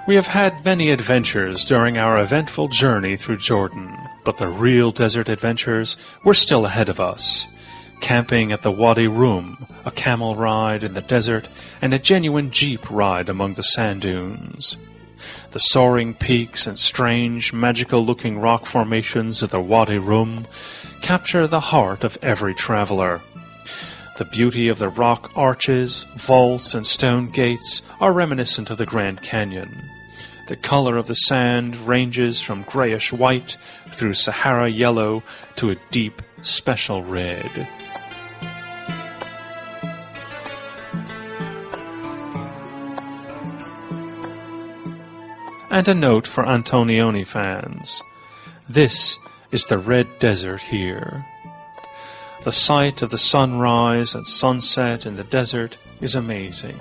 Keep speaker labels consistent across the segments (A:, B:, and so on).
A: We have had many adventures during our eventful journey through Jordan, but the real desert adventures were still ahead of us. Camping at the Wadi Rum, a camel ride in the desert, and a genuine jeep ride among the sand dunes. The soaring peaks and strange, magical-looking rock formations of the Wadi Rum capture the heart of every traveler. The beauty of the rock arches, vaults, and stone gates are reminiscent of the Grand Canyon. The color of the sand ranges from grayish-white through Sahara yellow to a deep, special red. And a note for Antonioni fans. This is the Red Desert here. The sight of the sunrise and sunset in the desert is amazing.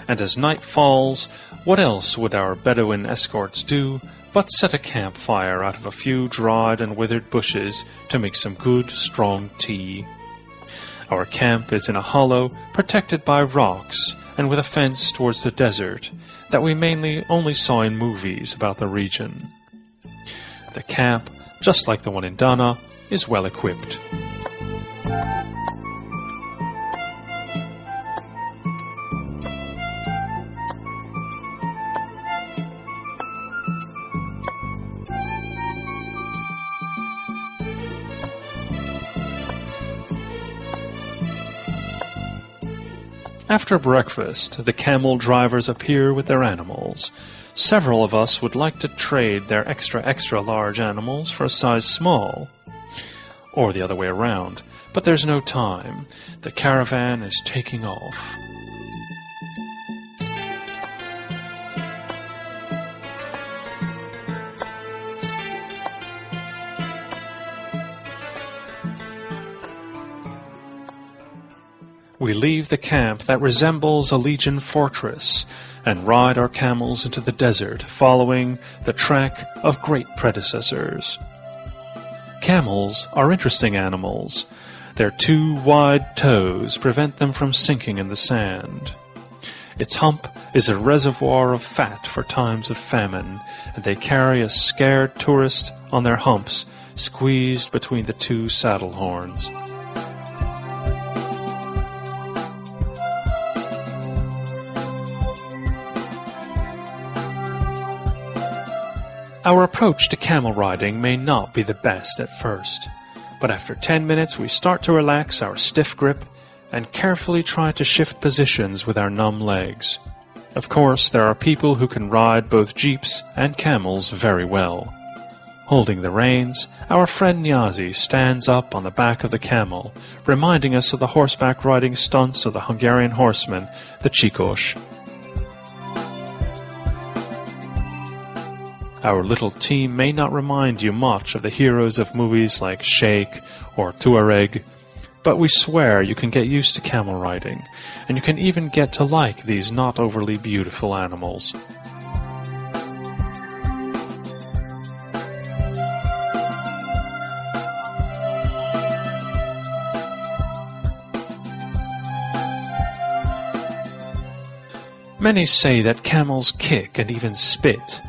A: And as night falls, what else would our Bedouin escorts do but set a campfire out of a few dried and withered bushes to make some good, strong tea? Our camp is in a hollow protected by rocks and with a fence towards the desert that we mainly only saw in movies about the region. The camp, just like the one in Dana, is well equipped. After breakfast, the camel drivers appear with their animals. Several of us would like to trade their extra large animals for a size small. Or the other way around. But there's no time. The caravan is taking off. We leave the camp that resembles a legion fortress and ride our camels into the desert, following the track of great predecessors. Camels are interesting animals. Their two wide toes prevent them from sinking in the sand. Its hump is a reservoir of fat for times of famine, and they carry a scared tourist on their humps, squeezed between the two saddle horns. Our approach to camel riding may not be the best at first, but after 10 minutes we start to relax our stiff grip and carefully try to shift positions with our numb legs. Of course, there are people who can ride both jeeps and camels very well. Holding the reins, our friend Niazi stands up on the back of the camel, reminding us of the horseback riding stunts of the Hungarian horseman, the Csíkos. Our little team may not remind you much of the heroes of movies like Sheikh or Tuareg, but we swear you can get used to camel riding, and you can even get to like these not overly beautiful animals. Many say that camels kick and even spit,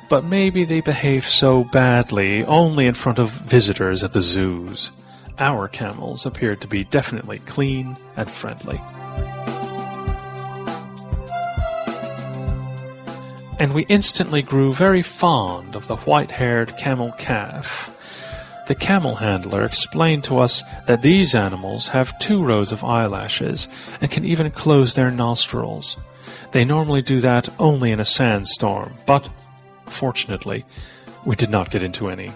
A: but maybe they behave so badly only in front of visitors at the zoos. Our camels appeared to be definitely clean and friendly. And we instantly grew very fond of the white-haired camel calf. The camel handler explained to us that these animals have 2 rows of eyelashes and can even close their nostrils. They normally do that only in a sandstorm, but fortunately, we did not get into any.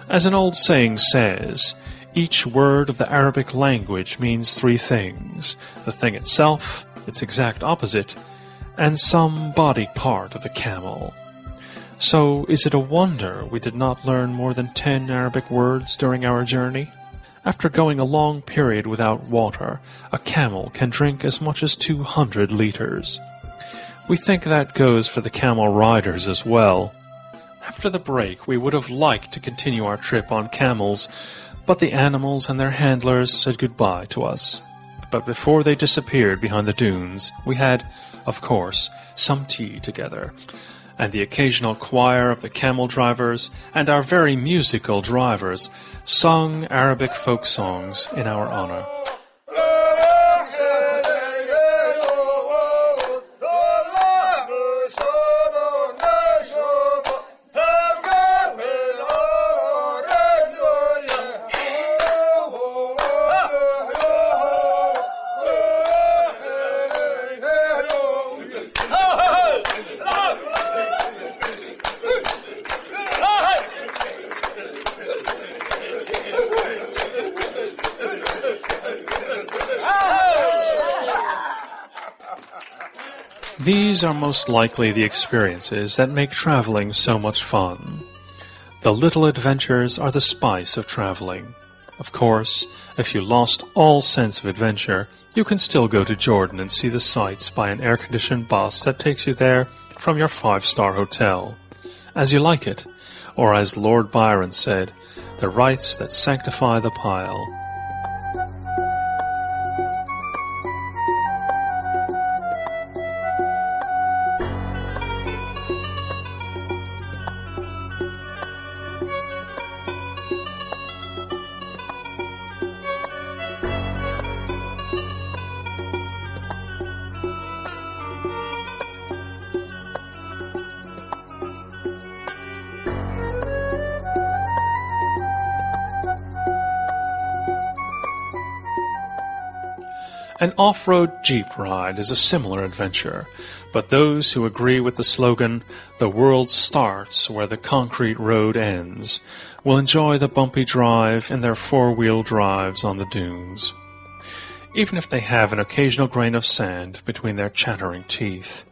A: As an old saying says, each word of the Arabic language means 3 things: the thing itself, its exact opposite, and some body part of the camel. So is it a wonder we did not learn more than 10 Arabic words during our journey? After going a long period without water, a camel can drink as much as 200 liters. We think that goes for the camel riders as well. After the break, we would have liked to continue our trip on camels, But the animals and their handlers said goodbye to us. But before they disappeared behind the dunes, we had, of course, some tea together, and the occasional choir of the camel drivers and our very musical drivers sung Arabic folk songs in our honor. These are most likely the experiences that make traveling so much fun. The little adventures are the spice of traveling. Of course, if you lost all sense of adventure, you can still go to Jordan and see the sights by an air-conditioned bus that takes you there from your 5-star hotel. As you like it, or as Lord Byron said, the rites that sanctify the pile. An off-road jeep ride is a similar adventure, but those who agree with the slogan, "The world starts where the concrete road ends," will enjoy the bumpy drive in their four-wheel drives on the dunes, even if they have an occasional grain of sand between their chattering teeth.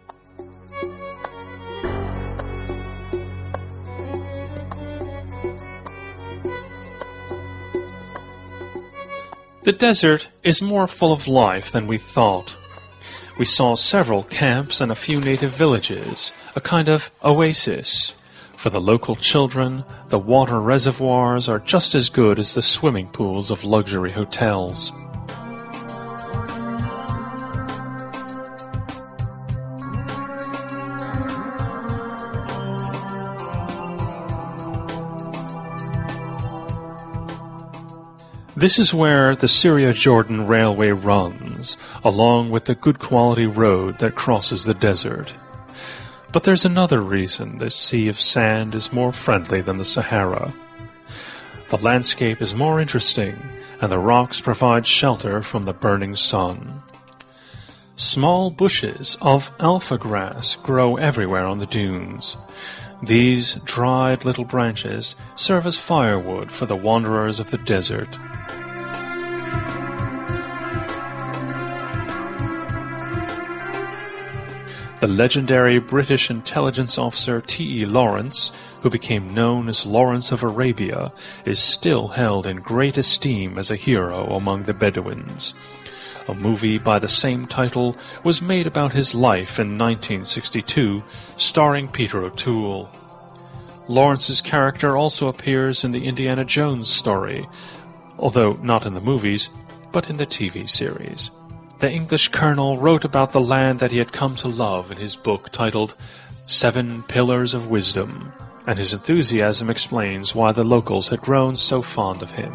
A: The desert is more full of life than we thought. We saw several camps and a few native villages, a kind of oasis. For the local children, the water reservoirs are just as good as the swimming pools of luxury hotels. This is where the Syria-Jordan Railway runs, along with the good quality road that crosses the desert. But there's another reason this sea of sand is more friendly than the Sahara. The landscape is more interesting, and the rocks provide shelter from the burning sun. Small bushes of alpha grass grow everywhere on the dunes. These dried little branches serve as firewood for the wanderers of the desert. The legendary British intelligence officer T.E. Lawrence, who became known as Lawrence of Arabia, is still held in great esteem as a hero among the Bedouins. A movie by the same title was made about his life in 1962, starring Peter O'Toole. Lawrence's character also appears in the Indiana Jones story, although not in the movies, but in the TV series. The English colonel wrote about the land that he had come to love in his book titled 7 Pillars of Wisdom, and his enthusiasm explains why the locals had grown so fond of him.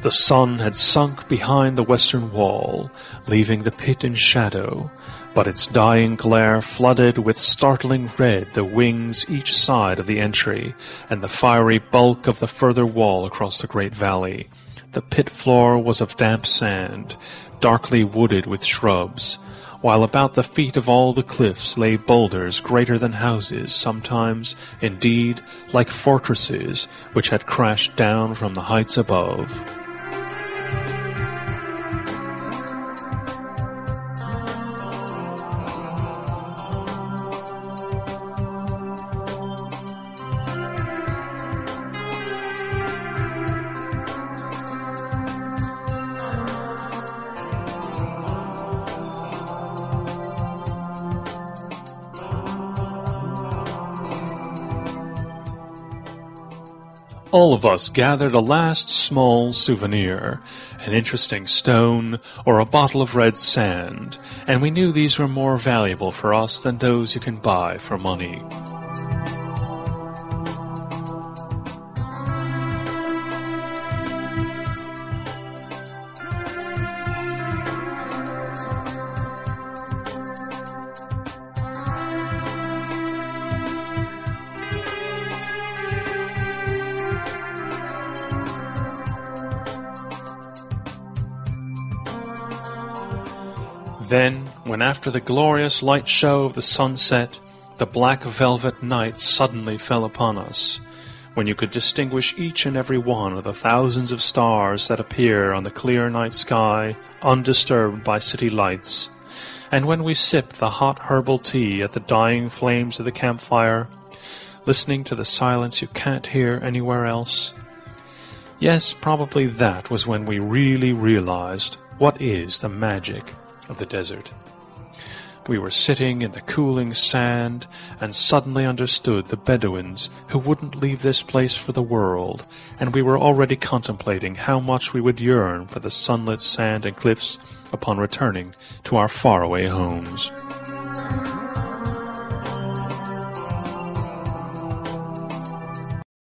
A: The sun had sunk behind the western wall, leaving the pit in shadow, but its dying glare flooded with startling red the wings each side of the entry and the fiery bulk of the further wall across the great valley. The pit floor was of damp sand, darkly wooded with shrubs, while about the feet of all the cliffs lay boulders greater than houses, sometimes, indeed, like fortresses which had crashed down from the heights above. All of us gathered a last small souvenir, an interesting stone or a bottle of red sand, and we knew these were more valuable for us than those you can buy for money. Then, when after the glorious light show of the sunset, the black velvet night suddenly fell upon us, when you could distinguish each and every one of the thousands of stars that appear on the clear night sky, undisturbed by city lights, and when we sipped the hot herbal tea at the dying flames of the campfire, listening to the silence you can't hear anywhere else, yes, probably that was when we really realized what is the magic of the desert. We were sitting in the cooling sand and suddenly understood the Bedouins who wouldn't leave this place for the world, and we were already contemplating how much we would yearn for the sunlit sand and cliffs upon returning to our faraway homes.